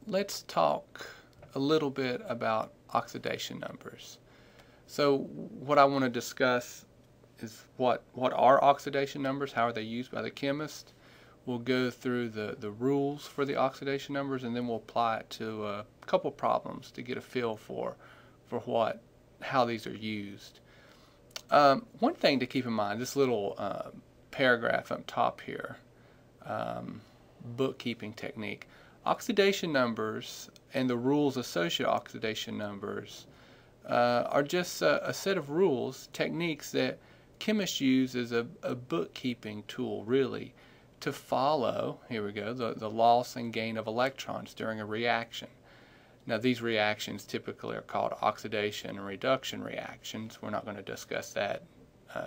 let's talk a little bit about oxidation numbers. So what I want to discuss is what are oxidation numbers, how are they used by the chemist. We'll go through the rules for the oxidation numbers, and then we'll apply it to a couple problems to get a feel for how these are used. One thing to keep in mind, this little paragraph up top here, bookkeeping technique. Oxidation numbers and the rules associated with oxidation numbers are just a set of rules, techniques that chemists use as a bookkeeping tool, really, to follow, here we go, the loss and gain of electrons during a reaction. Now, these reactions typically are called oxidation and reduction reactions. We're not going to discuss that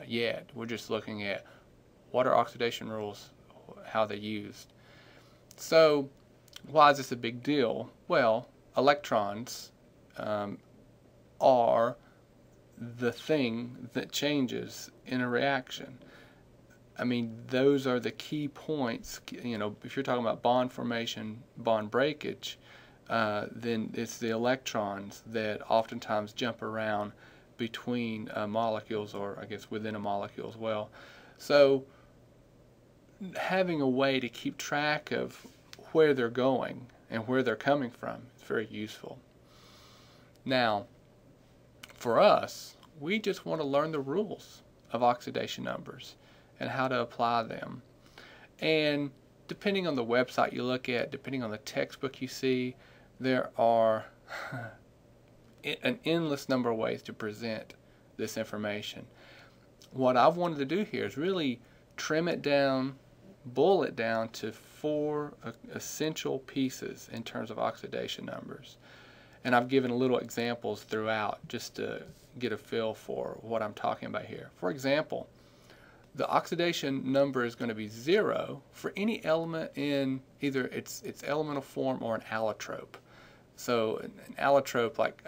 yet. We're just looking at what are oxidation rules, how they're used. So, why is this a big deal? Well, electrons are the thing that changes in a reaction. I mean, those are the key points. You know, if you're talking about bond formation, bond breakage, then it's the electrons that oftentimes jump around between molecules, or I guess within a molecule as well. So having a way to keep track of where they're going and where they're coming from is very useful. Now, for us, we just want to learn the rules of oxidation numbers and how to apply them. And depending on the website you look at, depending on the textbook you see, there are an endless number of ways to present this information. What I've wanted to do here is really trim it down, boil it down to 4 essential pieces in terms of oxidation numbers. And I've given little examples throughout just to get a feel for what I'm talking about here. For example, the oxidation number is going to be 0 for any element in either its elemental form or an allotrope. So an allotrope, like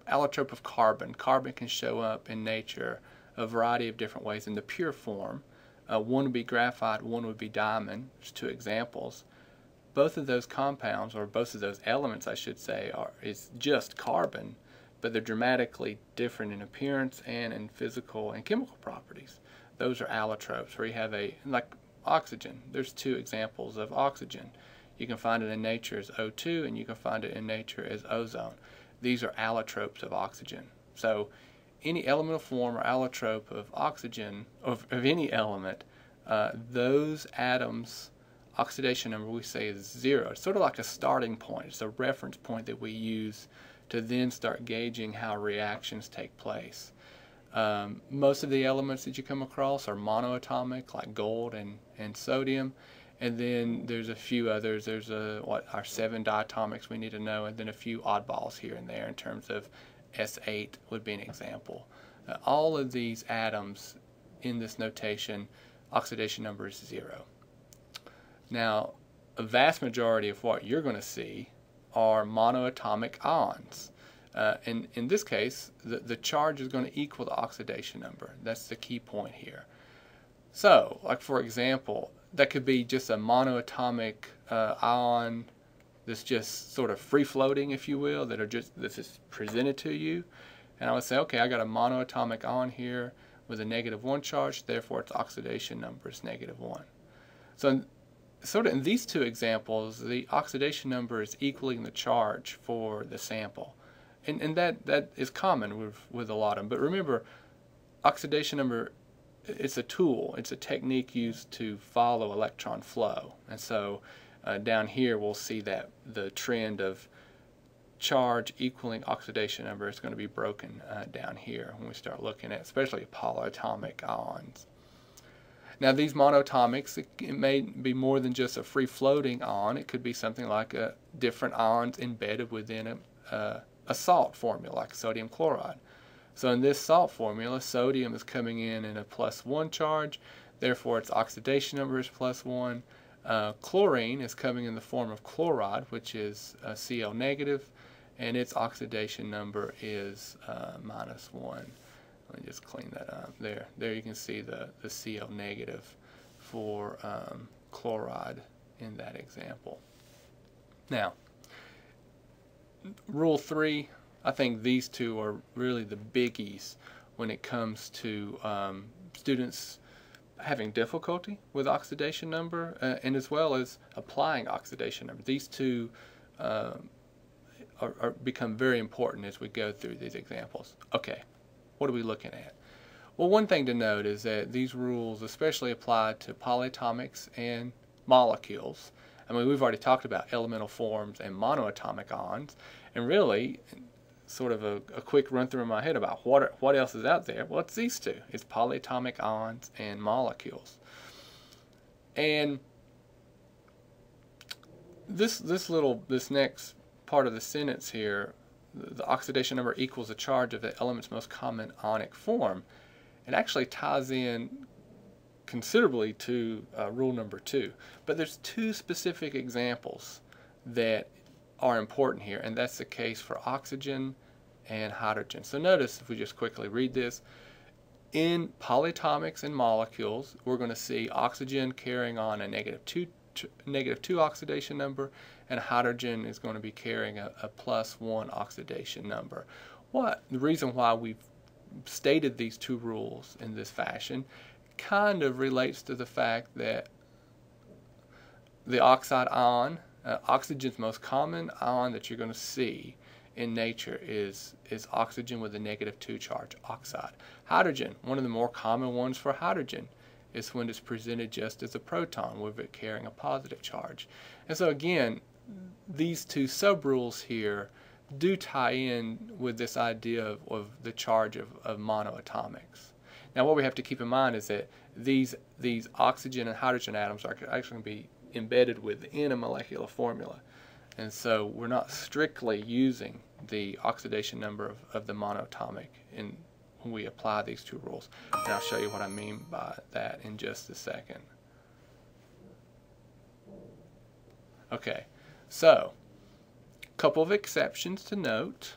allotrope of carbon. Carbon can show up in nature a variety of different ways in the pure form. One would be graphite, one would be diamond. There's 2 examples. Both of those compounds, or both of those elements I should say, is just carbon, but they're dramatically different in appearance and in physical and chemical properties. Those are allotropes, where you have like oxygen. There's 2 examples of oxygen. You can find it in nature as O2, and you can find it in nature as ozone. These are allotropes of oxygen. So any elemental form or allotrope of oxygen, of any element, those atoms' oxidation number we say is 0. It's sort of like a starting point. It's a reference point that we use to then start gauging how reactions take place. Most of the elements that you come across are monoatomic, like gold and sodium, and then there's a few others. There's our 7 diatomics we need to know, and then a few oddballs here and there in terms of S8 would be an example. All of these atoms in this notation, oxidation number is 0. Now, a vast majority of what you're going to see are monoatomic ions. And in this case, the charge is going to equal the oxidation number. That's the key point here. So, like for example, that could be just a monoatomic ion that's just sort of free-floating, if you will, this is presented to you. And I would say, okay, I got a monoatomic ion here with a -1 charge, therefore its oxidation number is -1. So sort of in these 2 examples, the oxidation number is equaling the charge for the sample. And that is common with a lot of them. But remember, oxidation number, it's a tool. It's a technique used to follow electron flow. And so down here we'll see that the trend of charge equaling oxidation number is going to be broken down here when we start looking at especially polyatomic ions. Now these monoatomics, it may be more than just a free-floating ion. It could be something like different ions embedded within a salt formula, like sodium chloride. So in this salt formula, sodium is coming in a +1 charge, therefore its oxidation number is +1. Chlorine is coming in the form of chloride, which is Cl negative, and its oxidation number is -1. Let me just clean that up. There you can see the Cl negative for chloride in that example. Now, Rule 3, I think these two are really the biggies when it comes to students having difficulty with oxidation number and as well as applying oxidation number. These two become very important as we go through these examples. Okay, what are we looking at? Well, one thing to note is that these rules especially apply to polyatomics and molecules. I mean, we've already talked about elemental forms and monoatomic ions, and really, sort of a quick run through in my head about what else is out there. Well, it's these two. It's polyatomic ions and molecules. And this next part of the sentence here, the oxidation number equals the charge of the element's most common ionic form. It actually ties in considerably to rule number 2. But there's two specific examples that are important here, and that's the case for oxygen and hydrogen. So notice, if we just quickly read this, in polyatomics and molecules, we're going to see oxygen carrying on a negative 2 oxidation number, and hydrogen is going to be carrying a +1 oxidation number. The reason why we've stated these two rules in this fashion kind of relates to the fact that the oxide ion, oxygen's most common ion that you're going to see in nature is oxygen with a -2 charge, oxide. Hydrogen, one of the more common ones for hydrogen, is when it's presented just as a proton with it carrying a positive charge. And so again, these two sub-rules here do tie in with this idea of the charge of monoatomics. Now what we have to keep in mind is that these oxygen and hydrogen atoms are actually going to be embedded within a molecular formula. And so we're not strictly using the oxidation number of the monoatomic when we apply these two rules. And I'll show you what I mean by that in just a second. Okay, so a couple of exceptions to note.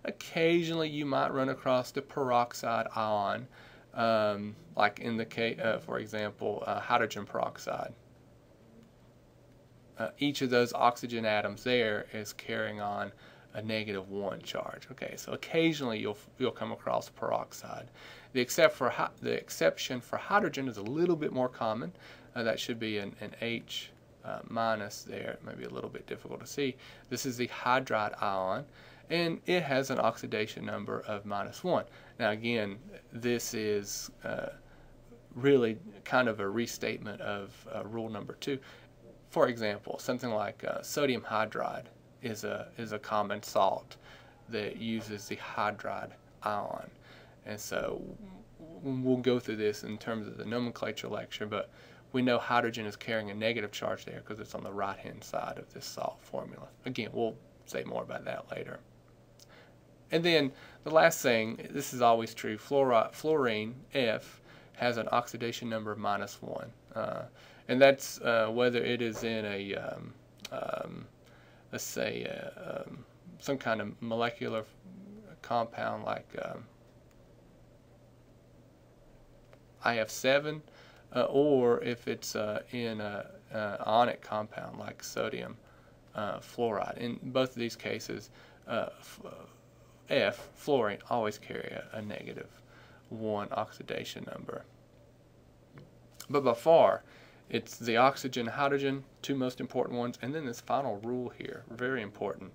Occasionally you might run across the peroxide ion, like in the case, for example, hydrogen peroxide. Each of those oxygen atoms there is carrying on a -1 charge. Okay, so occasionally you'll come across peroxide. The exception for hydrogen is a little bit more common. That should be an H minus there. It may be a little bit difficult to see. This is the hydride ion, and it has an oxidation number of -1. Now again, this is really kind of a restatement of rule number 2. For example, something like sodium hydride is a common salt that uses the hydride ion. And so we'll go through this in terms of the nomenclature lecture, but we know hydrogen is carrying a negative charge there because it's on the right-hand side of this salt formula. Again, we'll say more about that later. And then the last thing, this is always true, fluorine, F, has an oxidation number of -1. And that's whether it is in a, let's say, some kind of molecular compound like IF7, or if it's in an ionic compound like sodium fluoride. In both of these cases, F, fluorine, always carry a -1 oxidation number. But by far, it's the oxygen and hydrogen, two most important ones, and then this final rule here, very important.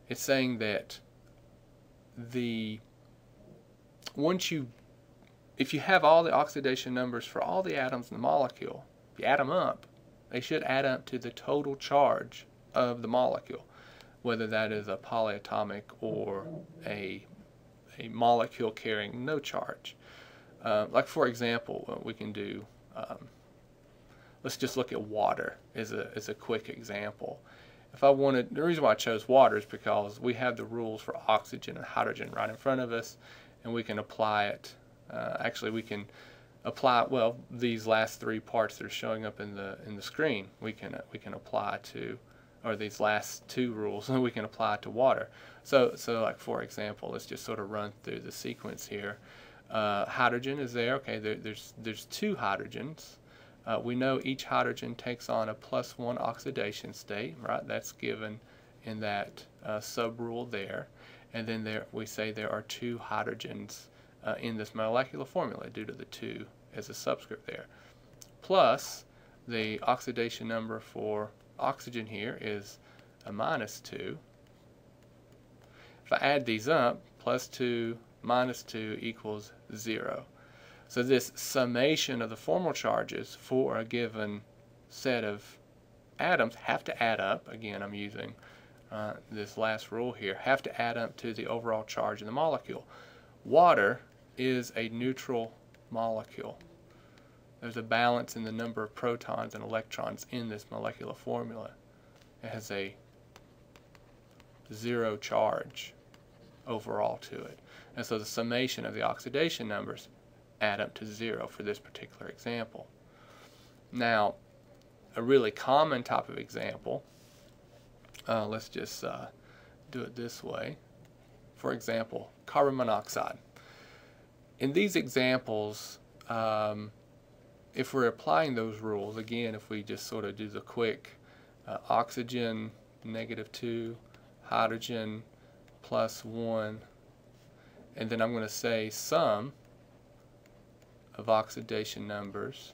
It's saying that if you have all the oxidation numbers for all the atoms in the molecule, if you add them up, they should add up to the total charge of the molecule, whether that is a polyatomic or a molecule carrying no charge. Like for example, we can do, let's just look at water as a quick example. If I wanted, the reason why I chose water is because we have the rules for oxygen and hydrogen right in front of us, and we can apply it. Actually, we can apply, well, these last three parts that are showing up in the screen, we can apply to, or these last two rules, we can apply to water. So like for example, let's just sort of run through the sequence here. Hydrogen is there. Okay, there's two hydrogens. We know each hydrogen takes on a +1 oxidation state, right? That's given in that sub-rule there. And then we say there are 2 hydrogens in this molecular formula due to the 2 as a subscript there. Plus, the oxidation number for oxygen here is a -2. If I add these up, +2 -2 equals 0. So this summation of the formal charges for a given set of atoms have to add up. Again, I'm using this last rule here, have to add up to the overall charge of the molecule. Water is a neutral molecule. There's a balance in the number of protons and electrons in this molecular formula. It has a 0 charge overall to it. And so the summation of the oxidation numbers add up to 0 for this particular example. Now, a really common type of example, let's just do it this way. For example, carbon monoxide. In these examples, if we're applying those rules, again, if we just sort of do the quick oxygen -2, hydrogen +1, and then I'm going to say sum of oxidation numbers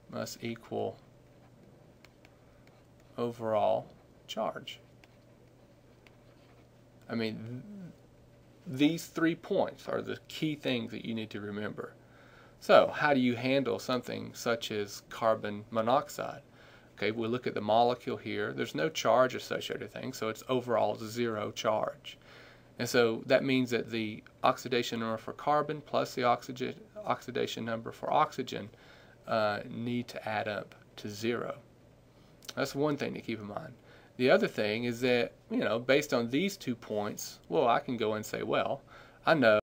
must equal overall charge. I mean, these 3 points are the key things that you need to remember. So, how do you handle something such as carbon monoxide? Okay, we look at the molecule here. There's no charge associated with things, so it's overall 0 charge. And so that means that the oxidation number for carbon plus the oxidation number for oxygen need to add up to 0. That's one thing to keep in mind. The other thing is that, based on these 2 points, well, I can go and say, well, I know